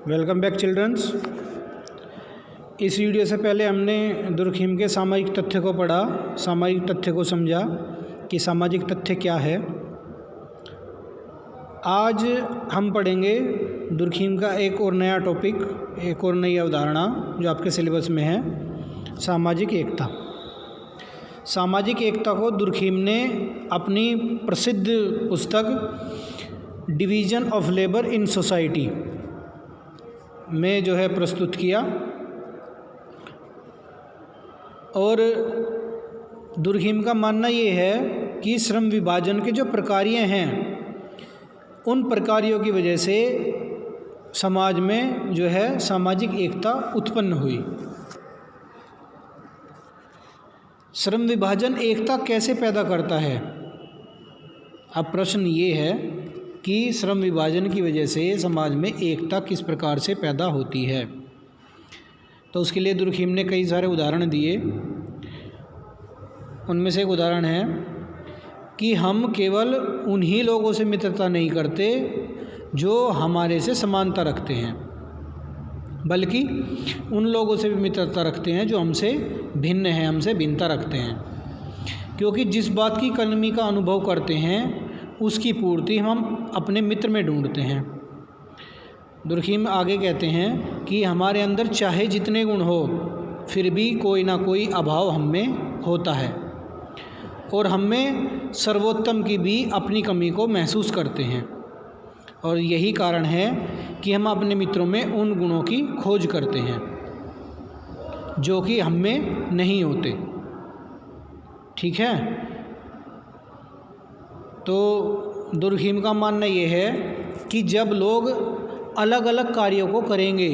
Welcome back childrens. इस वीडियो से पहले हमने दुर्खीम के सामाजिक तथ्य को पढ़ा, सामाजिक तथ्य को समझा कि सामाजिक तथ्य क्या है। आज हम पढ़ेंगे दुर्खीम का एक और नया टॉपिक, एक और नई अवधारणा जो आपके सिलेबस में है, सामाजिक एकता। सामाजिक एकता को दुर्खीम ने अपनी प्रसिद्ध पुस्तक division of labour in society में जो है प्रस्तुत किया। और दुर्खीम का मानना ये है कि श्रम विभाजन के जो प्रकार्य हैं उन प्रकार्यों की वजह से समाज में जो है सामाजिक एकता उत्पन्न हुई। श्रम विभाजन एकता कैसे पैदा करता है? अब प्रश्न ये है कि श्रम विभाजन की वजह से समाज में एकता किस प्रकार से पैदा होती है। तो उसके लिए दुर्खीम ने कई सारे उदाहरण दिए। उनमें से एक उदाहरण है कि हम केवल उन्हीं लोगों से मित्रता नहीं करते जो हमारे से समानता रखते हैं, बल्कि उन लोगों से भी मित्रता रखते हैं जो हमसे भिन्न हैं, हमसे भिन्नता रखते हैं, क्योंकि जिस बात की कमी का अनुभव करते हैं उसकी पूर्ति हम अपने मित्र में ढूंढते हैं। दुर्खीम आगे कहते हैं कि हमारे अंदर चाहे जितने गुण हो फिर भी कोई ना कोई अभाव हम में होता है और हम में सर्वोत्तम की भी अपनी कमी को महसूस करते हैं, और यही कारण है कि हम अपने मित्रों में उन गुणों की खोज करते हैं जो कि हम में नहीं होते। ठीक है, तो दुर्खीम का मानना ये है कि जब लोग अलग अलग कार्यों को करेंगे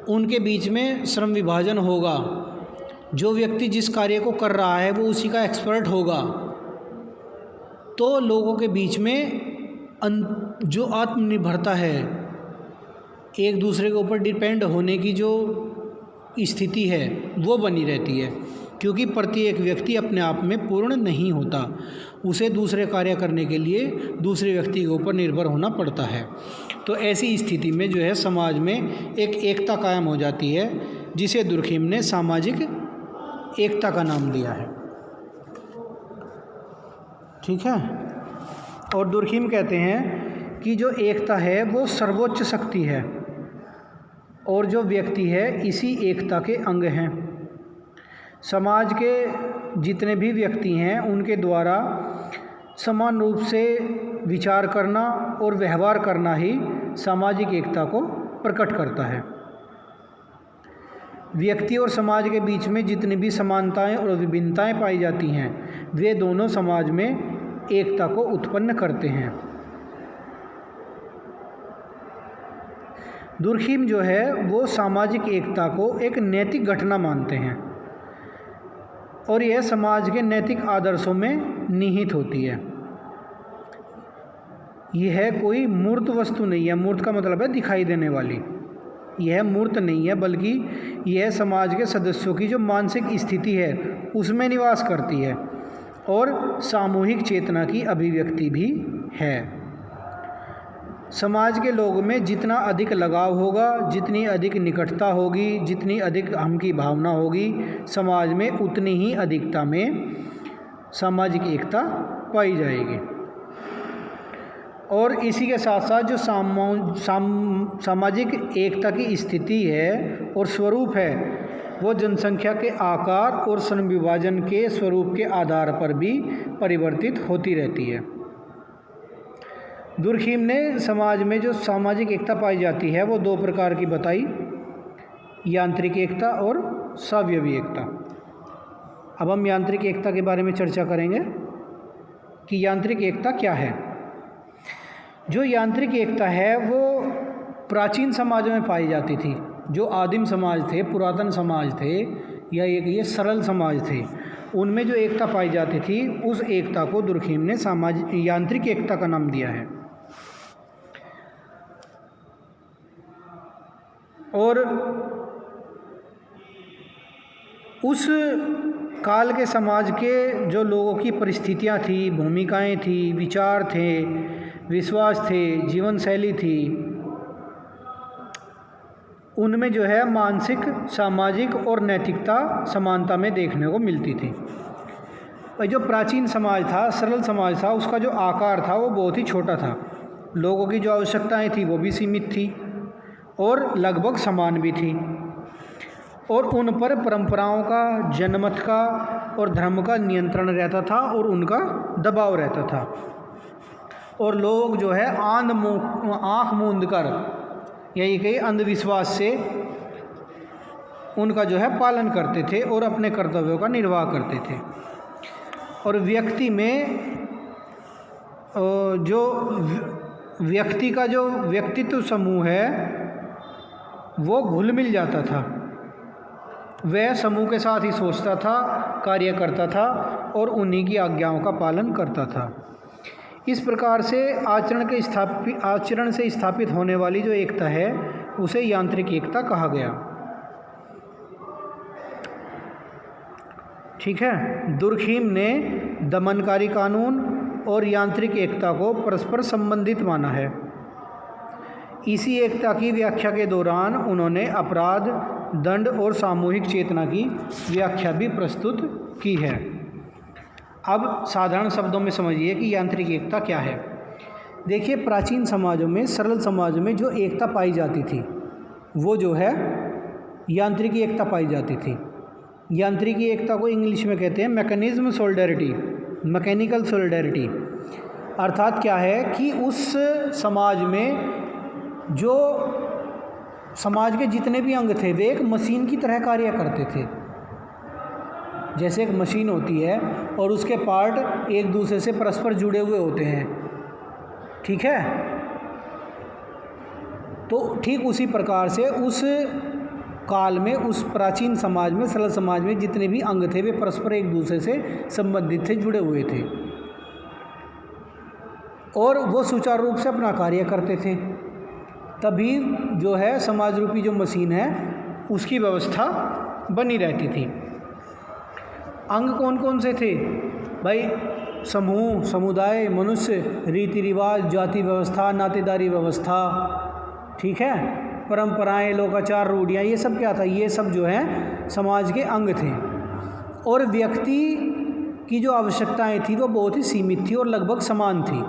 उनके बीच में श्रम विभाजन होगा। जो व्यक्ति जिस कार्य को कर रहा है वो उसी का एक्सपर्ट होगा, तो लोगों के बीच में जो आत्मनिर्भरता है, एक दूसरे के ऊपर डिपेंड होने की जो स्थिति है वो बनी रहती है, क्योंकि प्रत्येक व्यक्ति अपने आप में पूर्ण नहीं होता, उसे दूसरे कार्य करने के लिए दूसरे व्यक्ति के ऊपर निर्भर होना पड़ता है। तो ऐसी स्थिति में जो है समाज में एक एकता कायम हो जाती है, जिसे दुर्खीम ने सामाजिक एकता का नाम दिया है। ठीक है, और दुर्खीम कहते हैं कि जो एकता है वो सर्वोच्च शक्ति है और जो व्यक्ति है इसी एकता के अंग हैं। समाज के जितने भी व्यक्ति हैं उनके द्वारा समान रूप से विचार करना और व्यवहार करना ही सामाजिक एकता को प्रकट करता है। व्यक्ति और समाज के बीच में जितनी भी समानताएं और विभिन्नताएं पाई जाती हैं वे दोनों समाज में एकता को उत्पन्न करते हैं। दुर्खीम जो है वो सामाजिक एकता को एक नैतिक घटना मानते हैं और यह समाज के नैतिक आदर्शों में निहित होती है। यह कोई मूर्त वस्तु नहीं है। मूर्त का मतलब है दिखाई देने वाली। यह मूर्त नहीं है, बल्कि यह समाज के सदस्यों की जो मानसिक स्थिति है उसमें निवास करती है और सामूहिक चेतना की अभिव्यक्ति भी है। समाज के लोगों में जितना अधिक लगाव होगा, जितनी अधिक निकटता होगी, जितनी अधिक हम की भावना होगी, समाज में उतनी ही अधिकता में सामाजिक एकता पाई जाएगी। और इसी के साथ साथ जो सामाजिक एकता की स्थिति है और स्वरूप है वो जनसंख्या के आकार और श्रम विभाजन के स्वरूप के आधार पर भी परिवर्तित होती रहती है। दुर्खीम ने समाज में जो सामाजिक एकता पाई जाती है वो दो प्रकार की बताई, यांत्रिक एकता और सावयवी एकता। अब हम यांत्रिक एकता के बारे में चर्चा करेंगे कि यांत्रिक एकता क्या है। जो यांत्रिक एकता है वो प्राचीन समाजों में पाई जाती थी। जो आदिम समाज थे, पुरातन समाज थे या ये सरल समाज थे, उनमें जो एकता पाई जाती थी उस एकता को दुर्खीम ने यांत्रिक एकता का नाम दिया है। और उस काल के समाज के जो लोगों की परिस्थितियां थी, भूमिकाएं थी, विचार थे, विश्वास थे, जीवन शैली थी, उनमें जो है मानसिक, सामाजिक और नैतिकता समानता में देखने को मिलती थी। और जो प्राचीन समाज था, सरल समाज था, उसका जो आकार था वो बहुत ही छोटा था। लोगों की जो आवश्यकताएं थी वो भी सीमित थी और लगभग समान भी थी, और उन पर परंपराओं का, जनमत का और धर्म का नियंत्रण रहता था और उनका दबाव रहता था। और लोग जो है आँख मूंद कर, यही कई अंधविश्वास से उनका जो है पालन करते थे और अपने कर्तव्यों का निर्वाह करते थे। और व्यक्ति में जो व्यक्ति का जो व्यक्तित्व समूह है वो घुल मिल जाता था। वह समूह के साथ ही सोचता था, कार्य करता था और उन्हीं की आज्ञाओं का पालन करता था। इस प्रकार से आचरण से स्थापित होने वाली जो एकता है उसे यांत्रिक एकता कहा गया। ठीक है। दुर्खीम ने दमनकारी कानून और यांत्रिक एकता को परस्पर संबंधित माना है। इसी एकता की व्याख्या के दौरान उन्होंने अपराध, दंड और सामूहिक चेतना की व्याख्या भी प्रस्तुत की है। अब साधारण शब्दों में समझिए कि यांत्रिक एकता क्या है। देखिए, प्राचीन समाजों में, सरल समाजों में जो एकता पाई जाती थी वो जो है यांत्रिकी एकता पाई जाती थी। यांत्रिकी एकता को इंग्लिश में कहते हैं मैकेनिज्म सोलिडरिटी, मैकेनिकल सोलिडरिटी। अर्थात क्या है कि उस समाज में जो समाज के जितने भी अंग थे वे एक मशीन की तरह कार्य करते थे। जैसे एक मशीन होती है और उसके पार्ट एक दूसरे से परस्पर जुड़े हुए होते हैं, ठीक है। तो ठीक उसी प्रकार से उस काल में, उस प्राचीन समाज में, सरल समाज में जितने भी अंग थे वे परस्पर एक दूसरे से संबंधित थे, जुड़े हुए थे और वो सुचारू रूप से अपना कार्य करते थे। तभी जो है समाज रूपी जो मशीन है उसकी व्यवस्था बनी रहती थी। अंग कौन कौन से थे भाई? समूह, समुदाय, मनुष्य, रीति रिवाज, जाति व्यवस्था, नातेदारी व्यवस्था, ठीक है, परंपराएं, लोकाचार, रूढ़ियाँ, ये सब क्या था? ये सब जो है समाज के अंग थे। और व्यक्ति की जो आवश्यकताएं थी वो बहुत ही सीमित थी और लगभग समान थी।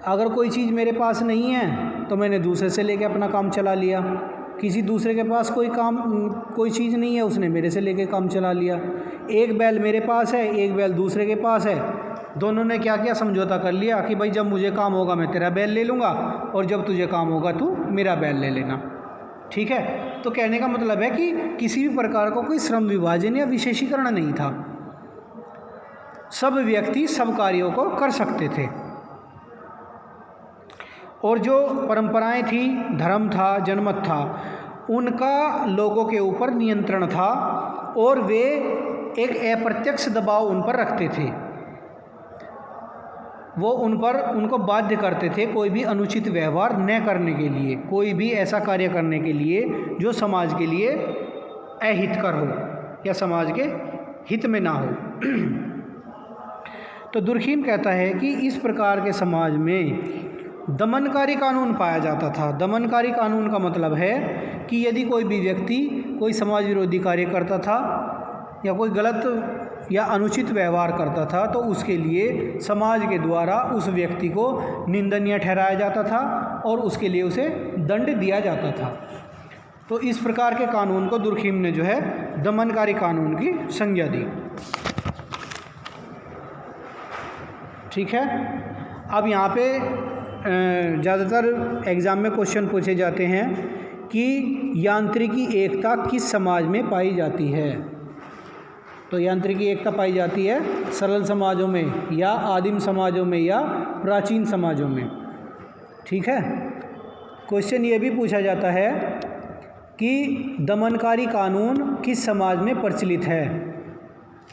अगर कोई चीज़ मेरे पास नहीं है तो मैंने दूसरे से लेके अपना काम चला लिया। किसी दूसरे के पास कोई चीज़ नहीं है, उसने मेरे से लेके काम चला लिया। एक बैल मेरे पास है, एक बैल दूसरे के पास है, दोनों ने क्या किया? समझौता कर लिया कि भाई जब मुझे काम होगा मैं तेरा बैल ले लूँगा और जब तुझे काम होगा तू मेरा बैल ले लेना, ठीक है। तो कहने का मतलब है कि किसी भी प्रकार का कोई श्रम विभाजन या विशेषीकरण नहीं था। सब व्यक्ति सब कार्यों को कर सकते थे। और जो परंपराएं थी, धर्म था, जनमत था, उनका लोगों के ऊपर नियंत्रण था और वे एक अप्रत्यक्ष दबाव उन पर रखते थे। वो उनको बाध्य करते थे कोई भी अनुचित व्यवहार न करने के लिए, कोई भी ऐसा कार्य करने के लिए जो समाज के लिए अहितकर हो या समाज के हित में ना हो। तो दुर्खीम कहता है कि इस प्रकार के समाज में दमनकारी कानून पाया जाता था। दमनकारी कानून का मतलब है कि यदि कोई भी व्यक्ति कोई समाज विरोधी कार्य करता था या कोई गलत या अनुचित व्यवहार करता था तो उसके लिए समाज के द्वारा उस व्यक्ति को निंदनीय ठहराया जाता था और उसके लिए उसे दंड दिया जाता था। तो इस प्रकार के कानून को दुर्खीम ने जो है दमनकारी कानून की संज्ञा दी। ठीक है। अब यहाँ पे ज़्यादातर एग्ज़ाम में क्वेश्चन पूछे जाते हैं कि यांत्रिकी एकता किस समाज में पाई जाती है। तो यांत्रिकी एकता पाई जाती है सरल समाजों में या आदिम समाजों में या प्राचीन समाजों में। ठीक है। क्वेश्चन ये भी पूछा जाता है कि दमनकारी कानून किस समाज में प्रचलित है।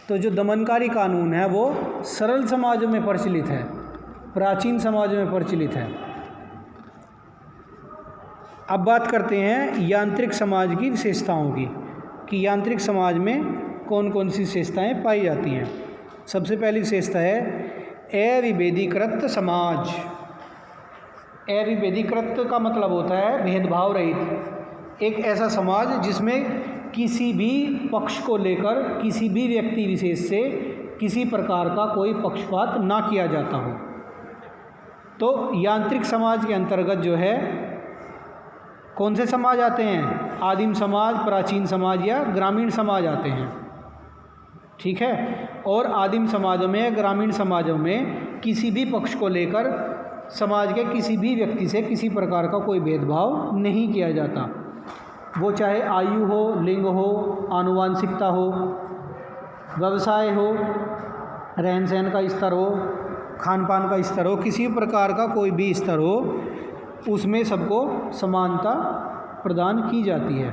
तो जो दमनकारी कानून है वो सरल समाजों में प्रचलित है, प्राचीन समाजों में प्रचलित है। अब बात करते हैं यांत्रिक समाज की विशेषताओं की कि यांत्रिक समाज में कौन कौन सी विशेषताएं पाई जाती हैं। सबसे पहली विशेषता है अविभेदीकृत समाज। अविभेदीकृत का मतलब होता है भेदभाव रहित, एक ऐसा समाज जिसमें किसी भी पक्ष को लेकर किसी भी व्यक्ति विशेष से किसी प्रकार का कोई पक्षपात ना किया जाता हो। तो यांत्रिक समाज के अंतर्गत जो है कौन से समाज आते हैं? आदिम समाज, प्राचीन समाज या ग्रामीण समाज आते हैं। ठीक है। और आदिम समाजों में, ग्रामीण समाजों में किसी भी पक्ष को लेकर समाज के किसी भी व्यक्ति से किसी प्रकार का कोई भेदभाव नहीं किया जाता। वो चाहे आयु हो, लिंग हो, आनुवांशिकता हो, व्यवसाय हो, रहन सहन का स्तर हो, खान पान का स्तर हो, किसी प्रकार का कोई भी स्तर हो, उसमें सबको समानता प्रदान की जाती है।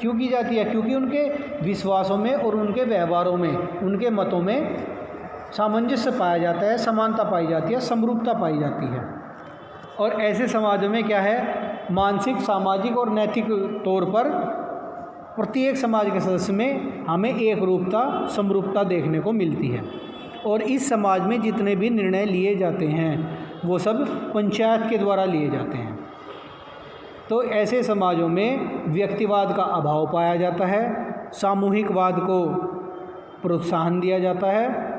क्यों की जाती है? क्योंकि उनके विश्वासों में और उनके व्यवहारों में, उनके मतों में सामंजस्य पाया जाता है, समानता पाई जाती है, समरूपता पाई जाती है। और ऐसे समाजों में क्या है, मानसिक, सामाजिक और नैतिक तौर पर प्रत्येक समाज के सदस्य में हमें एक रूपता, समरूपता देखने को मिलती है। और इस समाज में जितने भी निर्णय लिए जाते हैं वो सब पंचायत के द्वारा लिए जाते हैं। तो ऐसे समाजों में व्यक्तिवाद का अभाव पाया जाता है, सामूहिकवाद को प्रोत्साहन दिया जाता है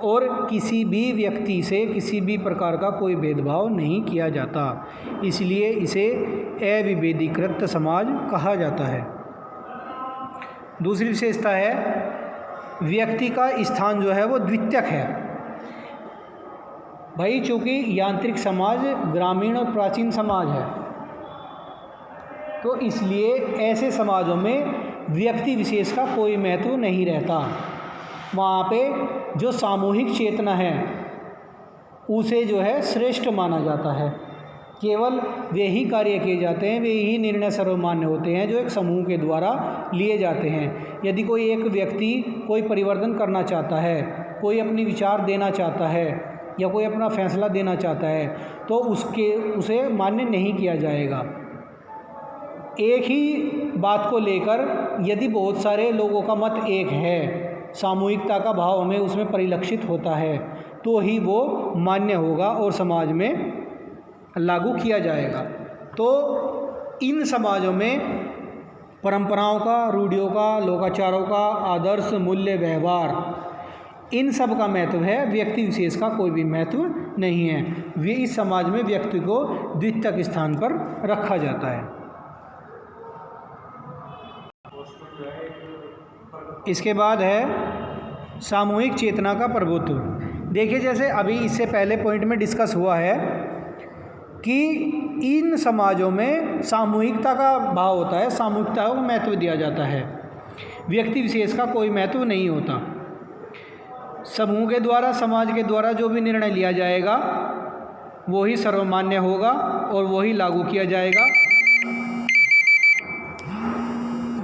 और किसी भी व्यक्ति से किसी भी प्रकार का कोई भेदभाव नहीं किया जाता। इसलिए इसे अविभेदीकृत समाज कहा जाता है। दूसरी विशेषता है व्यक्ति का स्थान जो है वो द्वितीयक है। भाई चूँकि यांत्रिक समाज ग्रामीण और प्राचीन समाज है, तो इसलिए ऐसे समाजों में व्यक्ति विशेष का कोई महत्व नहीं रहता। वहाँ पे जो सामूहिक चेतना है उसे जो है श्रेष्ठ माना जाता है। केवल वे ही कार्य किए जाते हैं, वे ही निर्णय सर्वमान्य होते हैं जो एक समूह के द्वारा लिए जाते हैं। यदि कोई एक व्यक्ति कोई परिवर्तन करना चाहता है, कोई अपनी विचार देना चाहता है या कोई अपना फैसला देना चाहता है तो उसे मान्य नहीं किया जाएगा। एक ही बात को लेकर यदि बहुत सारे लोगों का मत एक है, सामूहिकता का भाव हमें उसमें परिलक्षित होता है, तो ही वो मान्य होगा और समाज में लागू किया जाएगा। तो इन समाजों में परंपराओं का, रूढ़ियों का, लोकाचारों का, आदर्श, मूल्य, व्यवहार, इन सब का महत्व है, व्यक्ति विशेष का कोई भी महत्व नहीं है। वे इस समाज में व्यक्ति को द्वितीयक स्थान पर रखा जाता है। इसके बाद है सामूहिक चेतना का प्रभुत्व। देखिए जैसे अभी इससे पहले पॉइंट में डिस्कस हुआ है कि इन समाजों में सामूहिकता का भाव होता है, सामूहिकता को महत्व दिया जाता है, व्यक्ति विशेष का कोई महत्व नहीं होता। समूह के द्वारा, समाज के द्वारा जो भी निर्णय लिया जाएगा वो ही सर्वमान्य होगा और वो ही लागू किया जाएगा।